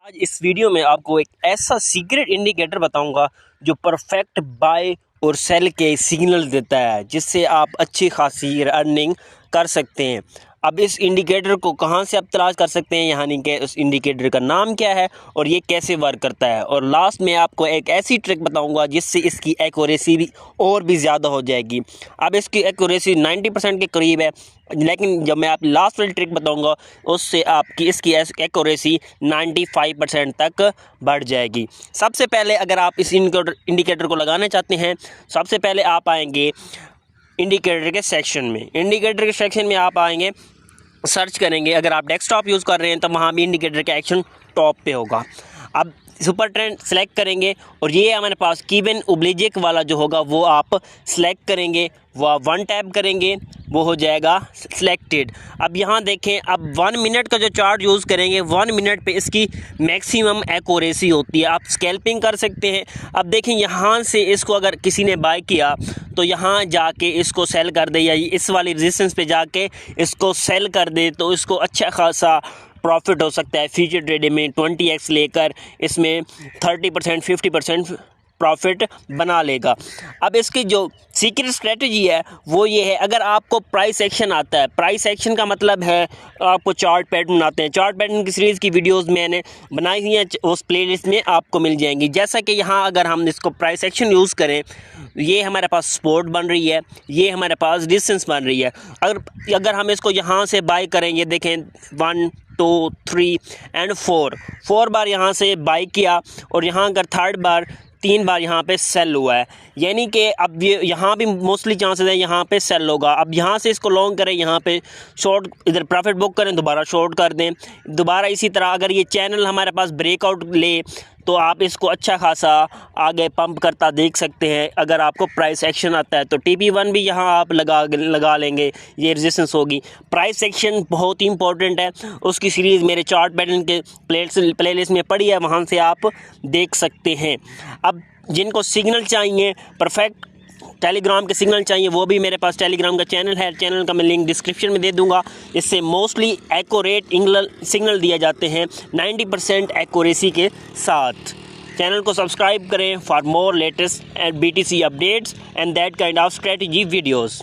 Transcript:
आज इस वीडियो में आपको एक ऐसा सीक्रेट इंडिकेटर बताऊंगा जो परफेक्ट बाय और सेल के सिग्नल देता है, जिससे आप अच्छी खासी अर्निंग कर सकते हैं। अब इस इंडिकेटर को कहां से आप तलाश कर सकते हैं, यानी कि उस इंडिकेटर का नाम क्या है और ये कैसे वर्क करता है। और लास्ट में आपको एक ऐसी ट्रिक बताऊंगा जिससे इसकी एक्यूरेसी भी और भी ज़्यादा हो जाएगी। अब इसकी एक्यूरेसी 90% के करीब है, लेकिन जब मैं आप लास्ट वाली ट्रिक बताऊंगा उससे आपकी इसकी एक्यूरेसी 95% तक बढ़ जाएगी। सबसे पहले अगर आप इस इंडिकेटर को लगाना चाहते हैं, सबसे पहले आप आएंगे इंडिकेटर के सेक्शन में। इंडिकेटर के सेक्शन में आप आएंगे, सर्च करेंगे। अगर आप डेस्कटॉप यूज़ कर रहे हैं तो वहाँ भी इंडिकेटर का एक्शन टॉप पे होगा। अब सुपर ट्रेंड सेलेक्ट करेंगे और ये हमारे पास कीवन ओब्लिजिक वाला जो होगा वो आप सेलेक्ट करेंगे, वह 1 टैप करेंगे, वो हो जाएगा सिलेक्टेड। अब यहाँ देखें, अब 1 मिनट का जो चार्ट यूज़ करेंगे, 1 मिनट पे इसकी मैक्सिमम एक्यूरेसी होती है। आप स्कैल्पिंग कर सकते हैं। अब देखें, यहाँ से इसको अगर किसी ने बाय किया तो यहाँ जाके इसको सेल कर दे, या इस वाली रेजिस्टेंस पे जाके इसको सेल कर दे तो इसको अच्छा खासा प्रॉफिट हो सकता है। फ्यूचर ट्रेडिंग में 20x लेकर इसमें 30% 50% प्रॉफिट बना लेगा। अब इसकी जो सीक्रेट स्ट्रेटजी है वो ये है, अगर आपको प्राइस एक्शन आता है, प्राइस एक्शन का मतलब है आपको चार्ट पैटर्न आते हैं। चार्ट पैटर्न की सीरीज़ की वीडियोस मैंने बनाई हुई हैं, उस प्लेलिस्ट में आपको मिल जाएंगी। जैसा कि यहाँ अगर हम इसको प्राइस एक्शन यूज़ करें, ये हमारे पास सपोर्ट बन रही है, ये हमारे पास डिस्टेंस बन रही है। अगर हम इसको यहाँ से बाय करें, ये देखें 1 2 3 एंड 4 बार यहाँ से बाई किया और यहाँ अगर थर्ड बार 3 बार यहाँ पे सेल हुआ है, यानी कि अब ये यहाँ भी मोस्टली चांसेस है यहाँ पे सेल होगा। अब यहाँ से इसको लॉन्ग करें, यहाँ पे शॉर्ट, इधर प्रॉफिट बुक करें, दोबारा शॉर्ट कर दें, दोबारा इसी तरह। अगर ये चैनल हमारे पास ब्रेकआउट ले तो आप इसको अच्छा खासा आगे पंप करता देख सकते हैं। अगर आपको प्राइस एक्शन आता है तो TP1 भी यहाँ आप लगा लेंगे, ये रेजिस्टेंस होगी। प्राइस एक्शन बहुत ही इंपॉर्टेंट है, उसकी सीरीज़ मेरे चार्ट पैटर्न के प्लेलिस्ट में पड़ी है, वहाँ से आप देख सकते हैं। अब जिनको सिग्नल चाहिए, परफेक्ट टेलीग्राम के सिग्नल चाहिए, वो भी मेरे पास टेलीग्राम का चैनल है, चैनल का मैं लिंक डिस्क्रिप्शन में दे दूंगा। इससे मोस्टली एक्यूरेट सिग्नल दिए जाते हैं 90% एक्यूरेसी के साथ। चैनल को सब्सक्राइब करें for more latest BTC updates and that kind of strategy videos.